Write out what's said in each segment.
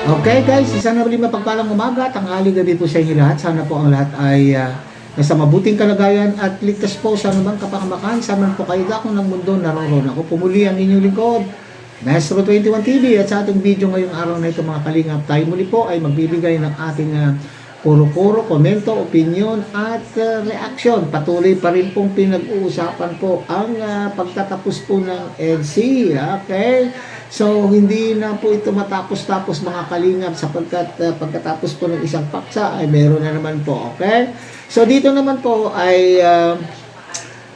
Okay guys, isang na muli mapagpalang umaga, tanghali, gabi po sa inyo lahat. Sana po ang lahat ay nasa mabuting kalagayan at ligtas po sa anumang kapahamakan. Sana po kayo dako ng mundo naroon. Ako pumuli ang inyong lingkod, Maestro 21 TV, at sa ating video ngayong araw na ito mga kalingap, tayo muli po ay magbibigay ng ating puro-puro, komento, opinion at reaction. Patuloy pa rin pong pinag-uusapan po ang pagtatapos po ng EDC. Okay? So, hindi na po ito matapos-tapos mga kalingap sapagkat pagkatapos po ng isang paksa ay meron na naman po. Okay? So, dito naman po ay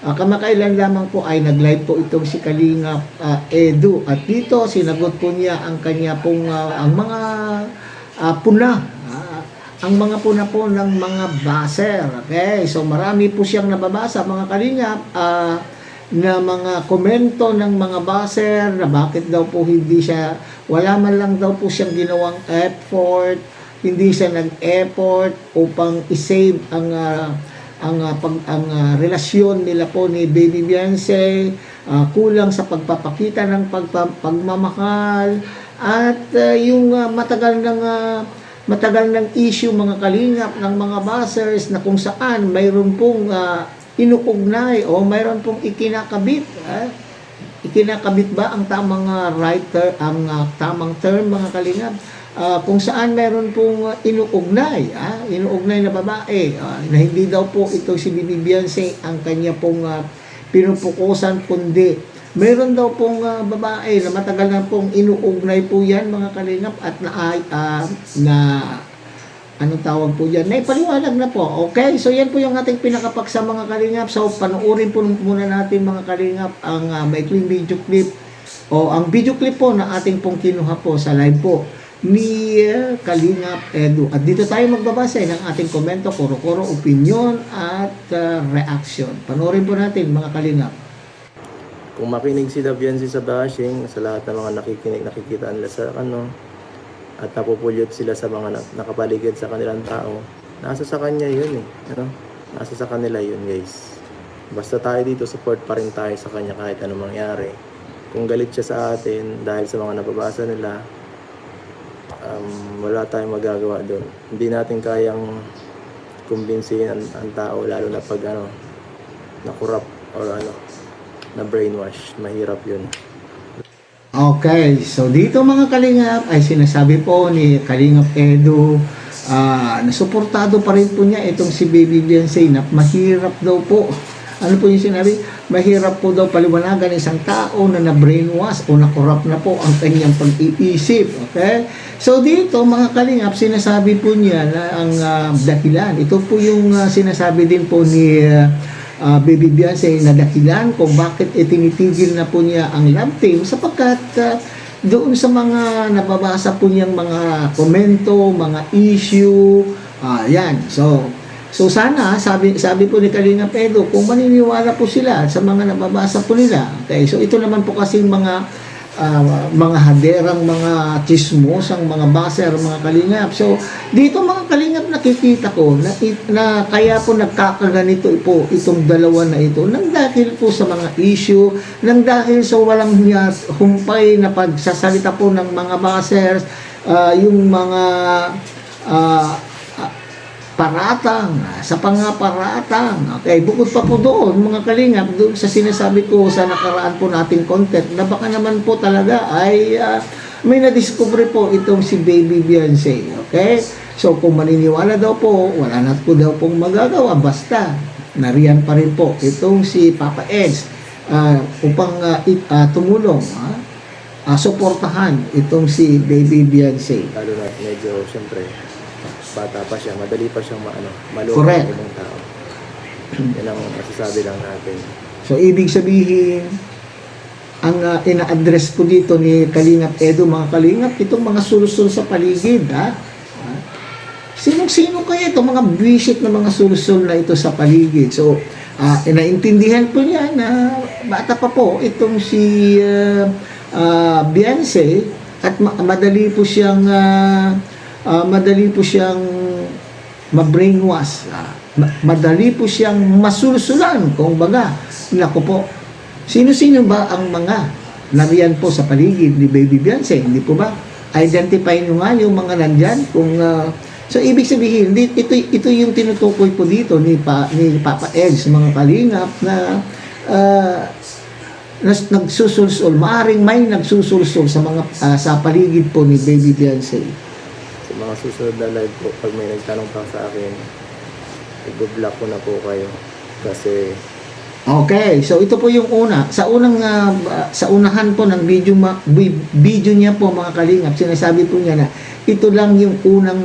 kamakailan lamang po ay nag-live po itong si Kalingap Edu. At dito, sinagot po niya ang kanya pong ang mga puna. Ang mga puna po ng mga baser. Okay? So, marami po siyang nababasa mga kalingap na mga komento ng mga baser na bakit daw po hindi siya, wala man lang daw po siyang ginawang effort, hindi siya nag-effort upang i-save ang relasyon nila po ni Baby Beyonce, kulang sa pagpapakita ng pagmamahal at yung matagal ng issue mga kalingap ng mga basers na kung saan mayroon pong inuugnay o mayroon pong ikinakabit. Ikinakabit ba ang tamang writer, ang tamang term mga kalingap? Kung saan mayroon pong inuugnay na babae na hindi daw po ito si Bibi Beyonce ang kanya pong pinupukusan, kundi mayroon daw pong babae na matagal na pong inuugnay po yan mga kalingap at anong tawag po yan? Naipaliwanag na po. Okay? So, yan po yung ating pinakapaksa mga kalingap. So, panoorin po muna natin mga kalingap ang maikling video clip o ang video clip po na ating pong kinuha po sa live po ni Kalingap Edu. At dito tayo magbabasa ng ating komento, kuro-kuro, opinion at reaction. Panoorin po natin mga kalingap. Kung makinig si Daviansi sa bashing, sa lahat ng mga nakikita nila sa at napupulyot sila sa mga nakapaligid sa kanilang tao, nasa sa kanya yun nasa sa kanila yun guys. Basta tayo dito, support pa rin tayo sa kanya kahit anong mangyari. Kung galit siya sa atin dahil sa mga nababasa nila, wala tayong magagawa doon. Hindi natin kayang kumbinsihin ang tao, lalo na pag na-corrupt or na brainwash. Mahirap yun. Okay, so dito mga kalingap ay sinasabi po ni Kalingap Edu na suportado pa rin po niya itong si Baby Beyonce na mahirap daw po. Ano po yung sinabi? Mahirap po daw paliwanagan isang tao na na-brainwash o na-corrupt na po ang kanyang pag-iisip. Okay? So dito mga kalingap, sinasabi po niya na ang dahilan. Ito po yung sinasabi din po ni Baby Beyonce na dahilan kung bakit itinitigil na po niya ang love team sapagkat doon sa mga nababasa po niyang mga komento, mga issue, yan. So sana, sabi po ni Kalingap Edu, kung maniniwala po sila sa mga nababasa po nila. Okay, so ito naman po kasing mga haderang mga chismosang mga baser, mga kalingap. So, dito mga kalingap nakikita ko na kaya po nagkakaganito po itong dalawa na ito nang dahil po sa mga issue, nang dahil sa walang humpay na pagsasalita po ng mga basers, yung mga paratang, sa pangaparatang. Okay, bukod pa po doon, mga kalingap, doon sa sinasabi ko sa nakaraan po nating content, na baka naman po talaga ay may na-discover po itong si Baby Beyonce. Okay? So, kung maniniwala daw po, wala na po daw pong magagawa. Basta, nariyan pa rin po itong si Papa Eds upang tumulong, suportahan itong si Baby Beyonce. Lalo na medyo, siyempre, bata pa siya, madali pa siyang maloko Correct. ng ibang tao. Yan ang masasabi lang natin. So, ibig sabihin, ang ina-address po dito ni Kalingap Edu, mga kalingap, itong mga sulsul sa paligid, Sinong-sino kaya itong mga visit na mga sulsul na ito sa paligid? So, inaintindihan po niya na bata pa po itong si Beyonce at madali po siyang ma-brainwash. Madali po siyang masulsulan, kung baga. Naku po, sino-sino ba ang mga nariyan po sa paligid ni Baby Beyonce? Hindi po ba? identify nyo nga yung mga nandyan. So, ibig sabihin, ito yung tinutukoy po dito ni Papa Eds, mga kalingap, na nagsusulsol, maaring may nagsusulsol sa mga sa paligid po ni Baby Beyonce. Sa mga susunod na live po, pag may nagtanong pa sa akin, i-block ko na po kayo. Kasi Okay, so ito po yung una. Sa unahan po ng video niya po, mga kalingap, sinasabi po niya na ito lang yung unang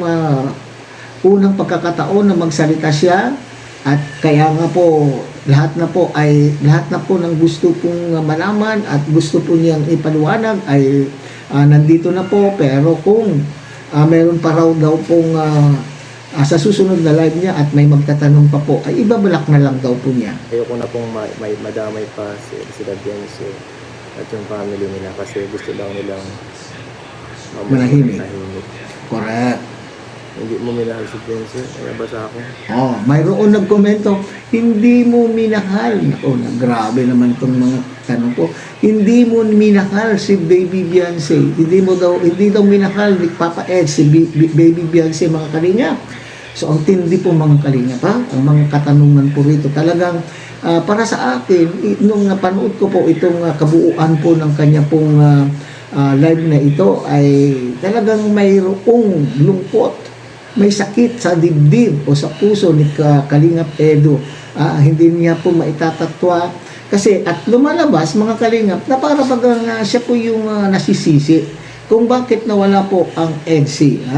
pagkakataon na magsalita siya, at kaya nga po lahat na po ng gusto pong malaman at gusto po niyang ipaliwanag ay nandito na po. Pero kung meron pa raw daw pong sa susunod na live niya at may magtatanong pa po, ay ibabalak na lang daw po niya. ayoko na pong may madamay pa sila Beyonce at yung family nila, kasi gusto lang nilang Manahimik. manahimik. Correct. Hindi mo minahal si Beyonce, kaya basa ako. Mayroon nagkomento, hindi mo minahal. Nako, grabe naman itong mga tanong ko. Hindi mo minahal si Baby Beyonce. Hindi daw minahal ni Papa Ed si Baby Beyonce, mga kalinga. So, ang tindi po, mga kalinga pa, ang mga katanungan po rito. Talagang, para sa akin, nung napanood ko po itong kabuuan po ng kanya pong live na ito, ay talagang mayroong lungkot, may sakit sa dibdib o sa puso ni Kalingap Edu. Hindi niya po maitatatwa kasi, at lumalabas, mga kalingap, na para bagang siya po yung nasisisi kung bakit nawala po ang EDSI.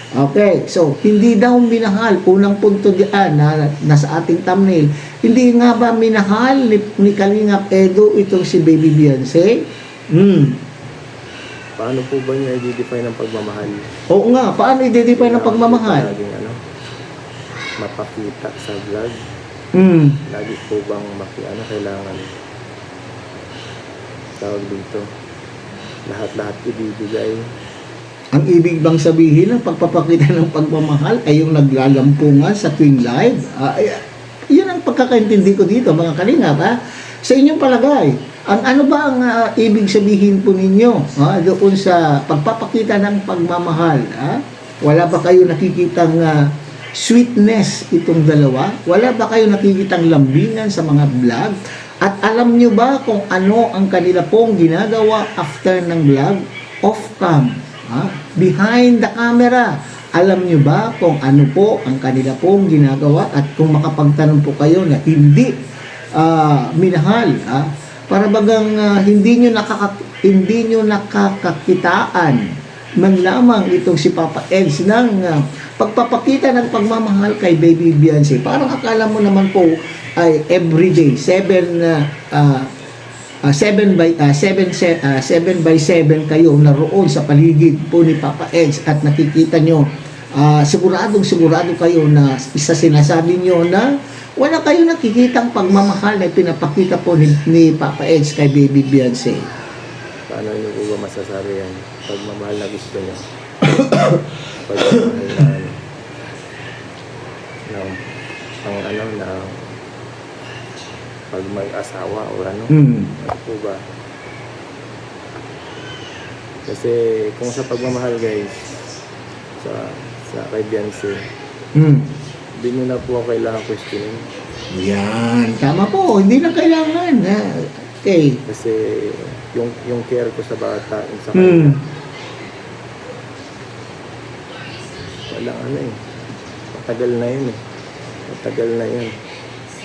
Okay, so hindi daw minahal, unang punto diyan na nasa ating thumbnail, hindi nga ba minahal ni Kalingap Edu itong si Baby Beyonce? Paano po ba niya i-define ang pagmamahal? Oo nga, paano i-define ang pagmamahal? Laging mapakita sa vlog. Lagi po bang kailangan tawag dito, lahat-lahat ibibigay? Ang ibig bang sabihin ng pagpapakita ng pagmamahal ay yung naglalampungan sa tuwing live? Yun ang pagkakaintindi ko dito, mga kalingap. Sa inyong palagay, ano ba ang ibig sabihin po ninyo doon sa pagpapakita ng pagmamahal? Wala ba kayo nakikitang sweetness itong dalawa? Wala ba kayo nakikitang lambingan sa mga vlog? At alam nyo ba kung ano ang kanila pong ginagawa after ng vlog? Off-cam, behind the camera. Alam nyo ba kung ano po ang kanila pong ginagawa? At kung makapagtanong po kayo na hindi minahal, para bagang hindi nyo nakakakitaan man lamang itong si Papa Eds ng pagpapakita ng pagmamahal kay Baby Beyonce. Parang akala mo naman po ay everyday 7 by 7 kayo naroon sa paligid po ni Papa Eds, at nakikita nyo, sigurado kayo na isa sinasabi nyo na wala kayo nakikitang pagmamahal na pinapakita po ni Papa Eds kay Baby Beyonce. Paano niyo po ba masasabi yan? Pagmamahal na gusto niyo. Pagmamahal na pag may asawa o ano. Ano po ba? Kasi kung sa pagmamahal, guys, sa kay Beyonce, hindi nyo na po kailangan questionin. Yan, tama po, hindi na kailangan. Okay. Kasi yung care ko sa bata, yung sa kanya, walang matagal na yun matagal na yun.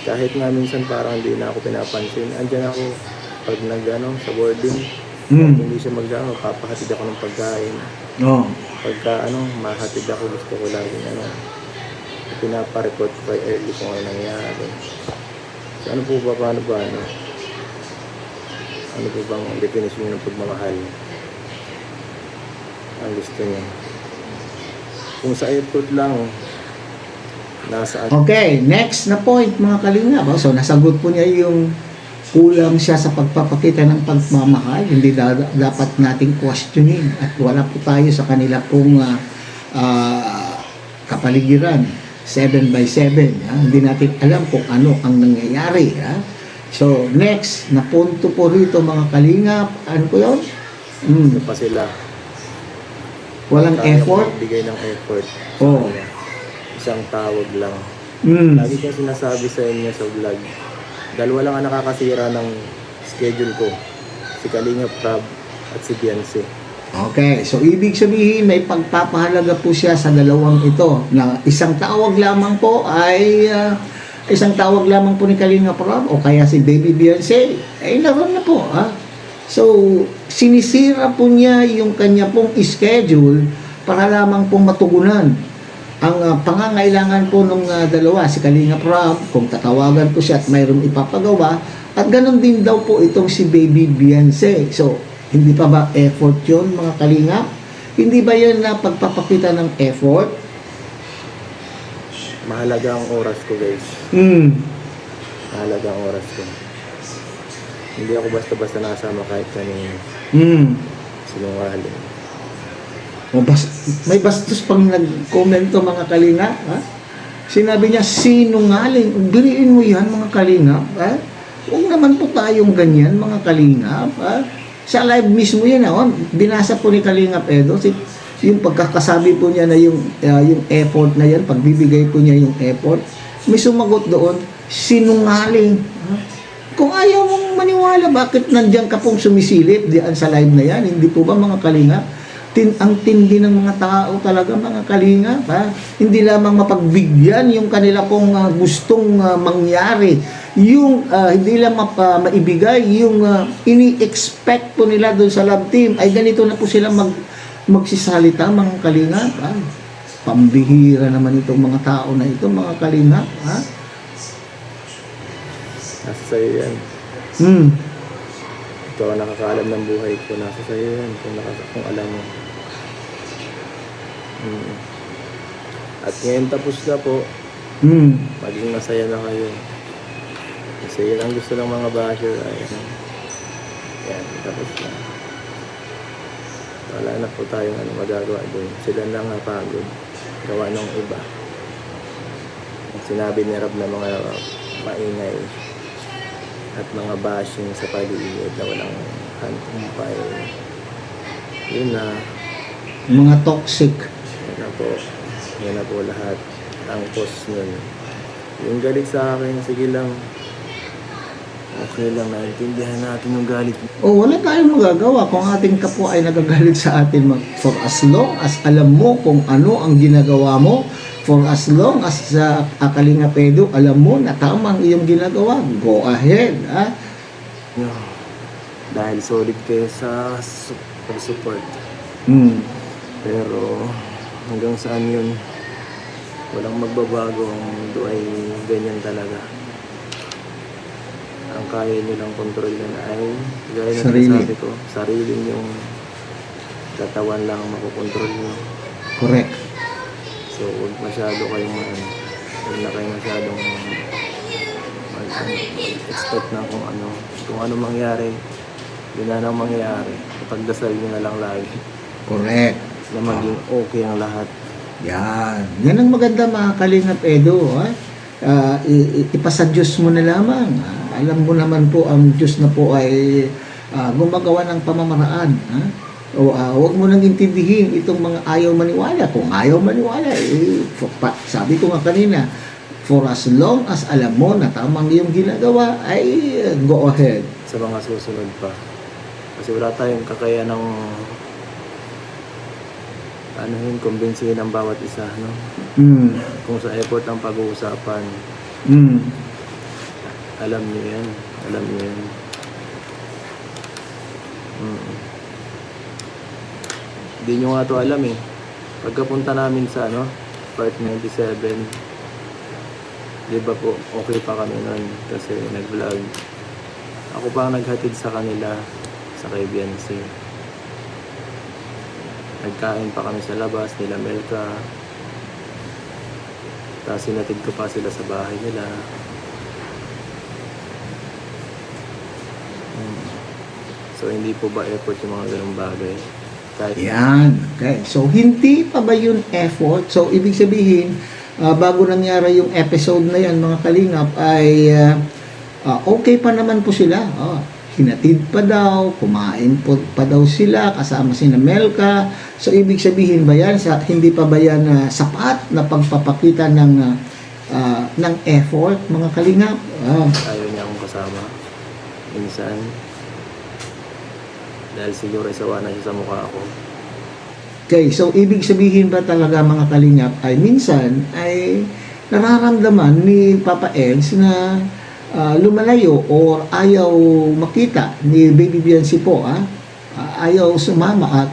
Kahit nga minsan parang hindi na ako pinapansin, andyan ako pag sa boarding, hindi siya papahatid ako ng pagkain. Pagka mahatid ako, gusto ko laging pinapareport ko kay early kung ano nangyari. So ano po ba, paano ba, ano po bang definition ng pagmamahal ang gusto niya? Kung sa airport lang, nasa Okay, next na point, mga kalingap. So nasagot po niya yung kulang siya sa pagpapakita ng pagmamahal. Hindi dapat nating questioning, at wala po tayo sa kanila pong kapaligiran. 7 by 7. Hindi natin alam kung ano ang nangyayari. So, next na punto po rito, mga kalingap. Ano po yun? Ano pa sila? Walang Kaya effort? magbigay ng effort. Oo. Isang tawag lang. Mm. Lagi kong sinasabi sa inyo sa vlog, dalawa lang ang nakakasira ng schedule ko. Si Kalingap Prab at si Beyonce. Okay, so ibig sabihin may pagpapahalaga po siya sa dalawang ito na isang tawag lamang po ay isang tawag lamang po ni Kalinga Prab o kaya si Baby Beyonce ay naroon na po. So sinisira po niya yung kanya pong schedule para lamang pong matugunan ang pangangailangan po ng dalawa, si Kalinga Prab, kung tatawagan po siya at mayroong ipapagawa, at ganon din daw po itong si Baby Beyonce. So hindi pa ba effort yun, mga Kalinga? Hindi ba yun na pagpapakita ng effort? Mahalaga ang oras ko, guys. Mahalaga ang oras ko. Hindi ako basta-basta nasama kahit kanino. Sinungaling. May bastos pang nag-commento, mga Kalinga. Sinabi niya, sinungaling. Biriin mo yan, mga Kalinga. Huwag naman po tayong ganyan, mga Kalinga. Sa live mismo yan, binasa po ni Kalinga Edo, yung pagkakasabi po niya na yung effort na yan, pagbibigay po niya yung effort, may sumagot doon, sinungaling. Kung ayaw mong maniwala, bakit nandiyan ka pong sumisilip diyan sa live na yan? Hindi po ba, mga Kalinga? Ang tindi ng mga tao talaga, mga Kalinga. Hindi lamang mapagbigyan yung kanila pong gustong mangyari. Yung hindi lang maibigay, yung ini-expect po nila doon sa love team, ay ganito na po sila magsisalita, mga Kalinga. Pambihira naman itong mga tao na ito, mga Kalinga. Nasa sa'yo yan. Ikaw ang nakakaalam ng buhay ko. Nasa sa'yo yan. Kung alam mo. At ngayon tapos na po. Maging masaya na kayo. Kasi yun ang gusto ng mga basher. Yan, tapos na. Wala na po tayong magagawa doon. Sila lang napagod. Gawa ng iba. Sinabi ni Rab na mga maingay at mga bashing sa paligid na walang hantumpay. Yun na. Mga toxic. Yan na po lahat ang post nun. Yung galit sa akin, sige lang. Okay lang, naintindihan natin yung galit. Wala tayong magagawa kung ating kapwa ay nagagalit sa atin. For as long as alam mo kung ano ang ginagawa mo, for as long as sa Kalinga Edo, alam mo na tama ang iyong ginagawa, go ahead. Dahil solid kayo sa support. Pero hanggang saan yun, walang magbabago. Ang mundo ay ganyan talaga. Ang kaya nyo lang kontrolin ay gaya na sabi ko, sarili yung katawan lang ang makukontrol nyo. Correct. So huwag masyado kayong huwag na kayo masyadong expect na kung ano mangyari, yun na lang mangyari. Pagdasal nyo na lang lagi. Correct. Na maging okay ang lahat. Yan ang maganda, mga Kalingap Edo. Ipasa Diyos mo na lamang. Alam mo naman po ang Diyos na po ay gumagawa ng pamamaraan. Huwag mo nang intindihin itong mga ayaw maniwala. Kung ayaw maniwala, sabi ko nga kanina, for as long as alam mo na tamang iyong ginagawa, ay go ahead. Sa mga susunod pa. Kasi wala tayong kakaya ng kumbinsihin ang bawat isa, no? Kung sa effort ang pag-uusapan, alam niyo yan. Hindi nyo nga to alam eh. Pagkapunta namin sa part 97, di ba po, okay pa kami nun kasi nag-vlog. Ako pa ang naghatid sa kanila sa kay Beyonce. Nagkain pa kami sa labas nila Melka. Tapos sinatid ko pa sila sa bahay nila. So hindi po ba effort yung mga ganung bagay? Okay. So hindi pa ba yun effort? So ibig sabihin, bago nangyari yung episode na yan, mga Kalingap, ay okay pa naman po sila. hinatid pa daw, kumain po pa daw sila kasama sina Melka. So ibig sabihin ba yan, hindi pa ba yan sapat na pagpapakita ng effort, mga kalingap? Ayaw niya akong kasama. Minsan. Dahil siguro isawa na siya sa mukha ko. Okay, so ibig sabihin ba talaga, mga kalingap, ay minsan ay nararamdaman ni Papa Eds na lumalayo o ayaw makita ni Baby Biancy po, ayaw sumama at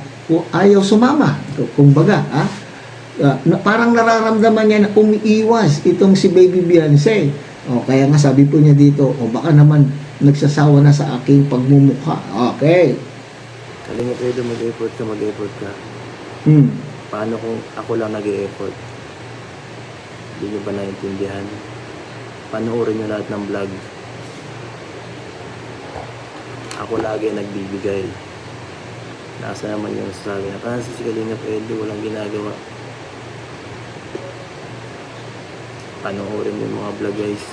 ayaw sumama, kumbaga, parang nararamdaman niya na umiiwas itong si Baby Biancy. Kaya nga sabi po niya dito, baka naman nagsasawa na sa aking pagmumukha. Okay. Kalingap Edo, mag-effort ka. Paano kung ako lang nag-e-effort? Hindi nyo ba naintindihan? Panoorin nyo lahat ng vlog. Ako lagi nagbibigay. Nasa naman yung sasabi na, kasi si Kalingap Edo, walang ginagawa. Panoorin yung mga vlog, guys.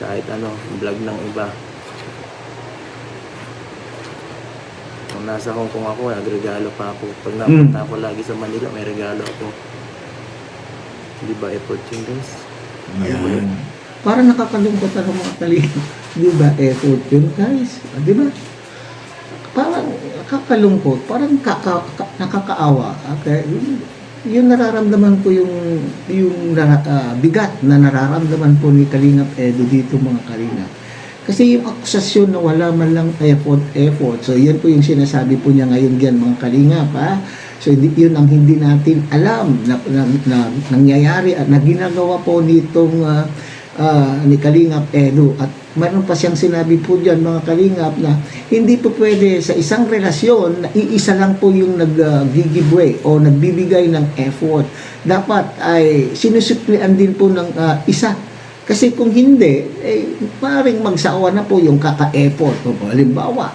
Kahit vlog ng iba. Kung nasa Hong Kong ako, nagregalo pa ako. Pag napunta ako lagi sa Manila, may regalo ako. Hindi ba effort yun, guys? Yan. Parang nakakalungkot ang mga kalingap. Di ba effort yun, guys? Di ba? Parang nakakalungkot, parang nakakaawa. Okay? Yung nararamdaman ko yung bigat na nararamdaman po ni Kalingap Edo dito, mga kalingap. Kasi yung akusasyon na wala man lang effort. So, yan po yung sinasabi po niya ngayon dyan, mga kalingap, So, yun ang hindi natin alam na nangyayari at na ginagawa po nitong ni Kalingap Edo. At mayroon pa siyang sinabi po dyan, mga kalingap, na hindi po pwede sa isang relasyon na iisa lang po yung nag-giveaway o nagbibigay ng effort. Dapat ay sinusuklian din po ng isa. Kasi kung hindi, maaaring magsawa na po yung kaka-effort. Halimbawa,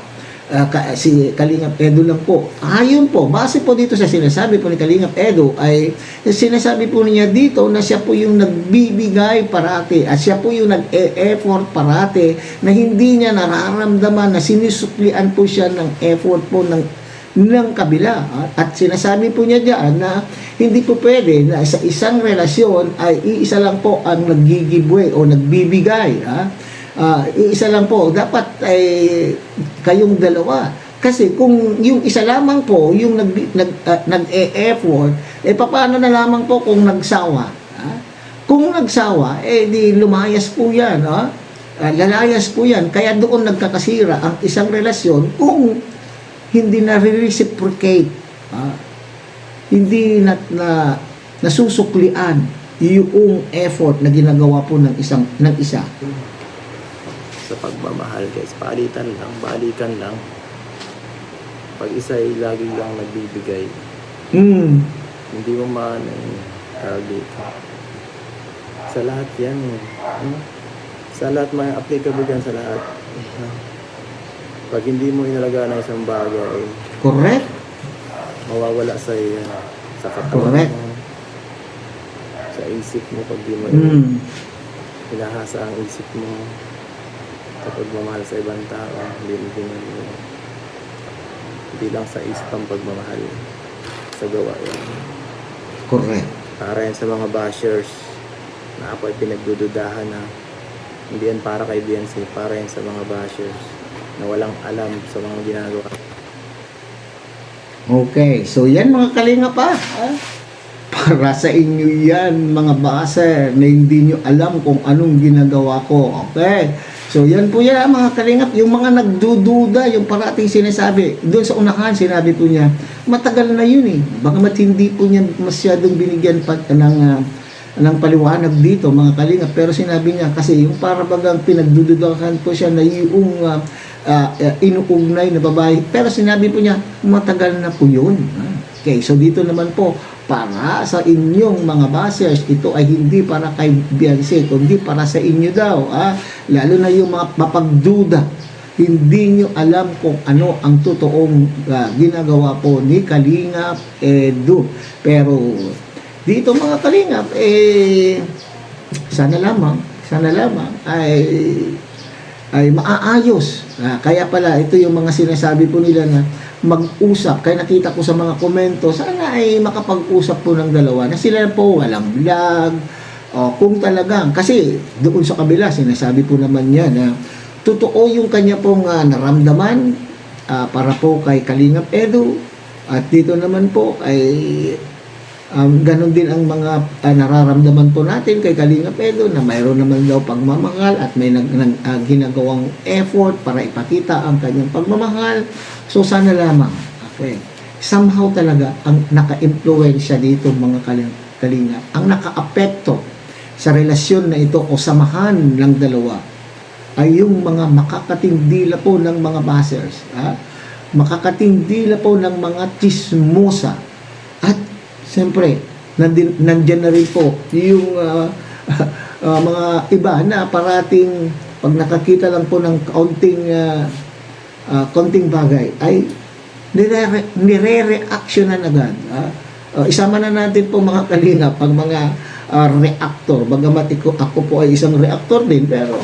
si Kalingap Edo lang po. Ayon po, base po dito sa sinasabi po ni Kalingap Edo, ay sinasabi po niya dito na siya po yung nagbibigay parati at siya po yung nag-e-effort parati na hindi niya nararamdaman na sinusuklian po siya ng effort po ng kabila. At sinasabi po niya diyan na hindi po pwede na sa isang relasyon ay iisa lang po ang nag-giveaway o nagbibigay. Iisa lang po. Dapat ay kayong dalawa. Kasi kung yung isa lamang po yung nag-e-effort, paano na lamang po kung nagsawa? Kung nagsawa, di lumayas po yan. Lalayas po yan. Kaya doon nagkakasira ang isang relasyon kung hindi na reciprocate, hindi nasusuklian yung effort na ginagawa po ng isa. Sa pagmamahal, guys, palitan lang, balikan lang. Pag isa ay lagi lang nagbibigay, hindi mo dito. Sa lahat yan, sa lahat may applicable yan sa lahat. Pag hindi mo inalagaan ng isang bagay, Correct? mawawala sa iyo, sa katawan Correct. mo, sa isip mo. Pag di mo hinahasa ang isip mo, kapag mamahal sa ibang tao, hindi lang sa isip ang pagmamahal, sa gawa yan. Correct. Para yan sa mga bashers na ako ay pinagdududahan na hindi yan para kay Biancy, para yan sa mga bashers na walang alam sa mga ginagawa. Okay, so yan, mga kalingap, para sa inyo yan, mga baser na hindi nyo alam kung anong ginagawa ko. Okay, so yan po yan, mga kalingap. Yung mga nagdududa, yung parating sinasabi doon sa unahan, sinabi po niya matagal na yun bagamat hindi po niya masyadong binigyan pa ng paliwanag dito, mga kalingap. Pero sinabi niya kasi yung para bagang pinagdududahan po siya na yung inuugnay na babae. Pero sinabi po niya, matagal na po yun. Okay, so dito naman po, para sa inyong mga basers, ito ay hindi para kay Biancy, kundi para sa inyo daw. Lalo na yung mga mapagduda, hindi nyo alam kung ano ang totoong ginagawa po ni Kalingap Edo. Pero dito, mga kalingap, sana lamang ay ay maaayos. Kaya pala, ito yung mga sinasabi po nila na mag-usap. Kaya nakita ko sa mga komento, sana ay makapag-usap po ng dalawa na sila po walang vlog. O kung talagang, kasi doon sa kabila, sinasabi po naman niya na totoo yung kanya pong naramdaman para po kay Kalingap Edu. At dito naman po ay ganon din ang mga nararamdaman po natin kay Kalingap Edu na mayroon naman daw pagmamahal at may ginagawang effort para ipakita ang kanyang pagmamahal. So sana lamang, okay, somehow talaga ang naka-impluwensya dito mga Kalingap, ang naka-apekto sa relasyon na ito o samahan ng dalawa ay yung mga makakatindila po ng mga bashers, makakatindila po ng mga chismosa. At siyempre, nandyan na rin po yung mga iba na parating pag nakakita lang po ng konting bagay ay nire-reactionan agad. Isama na natin po mga Kalingap pag mga reactor. Bagamat ako po ay isang reactor din, pero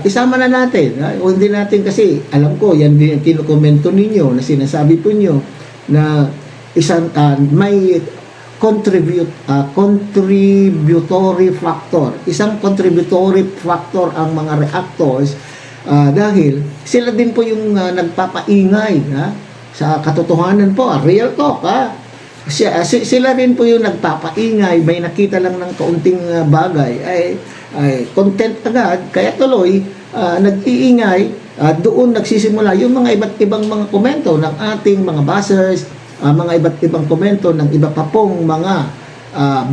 isama na natin. Hindi natin kasi, alam ko, yan din ang kinukomento ninyo na sinasabi po nyo na isang may contributory factor. Isang contributory factor ang mga reactors dahil sila din po yung nagpapaingay sa katotohanan po, real talk. Sila rin po yung nagpapaingay, may nakita lang ng kaunting bagay ay content agad, kaya tuloy nag-iingay. Doon nagsisimula yung mga iba't ibang mga komento ng ating mga bashers, mga iba't ibang komento ng iba pa pong mga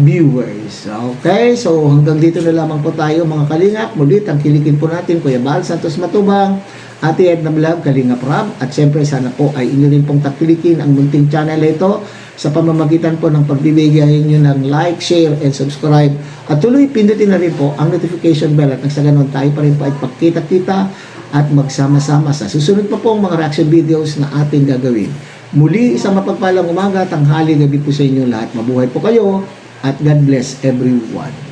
viewers. Okay, so hanggang dito na lamang po tayo mga Kalingap. Muli tangkilikin po natin Kuya Bal Santos Matubang, Ate Edna Vlog, Kalingap Rab, at siyempre sana po ay inyo rin pong tangkilikin ang munting channel ito sa pamamagitan po ng pagbibigay nyo ng like, share, and subscribe. At tuloy pindutin na rin po ang notification bell at nang sa ganun tayo pa rin po ay pagkita-kita at magsama-sama sa susunod pa pong mga reaction videos na ating gagawin. Muli, isang mapagpalang umaga, tanghali, gabi po sa inyo lahat. Mabuhay po kayo at God bless everyone.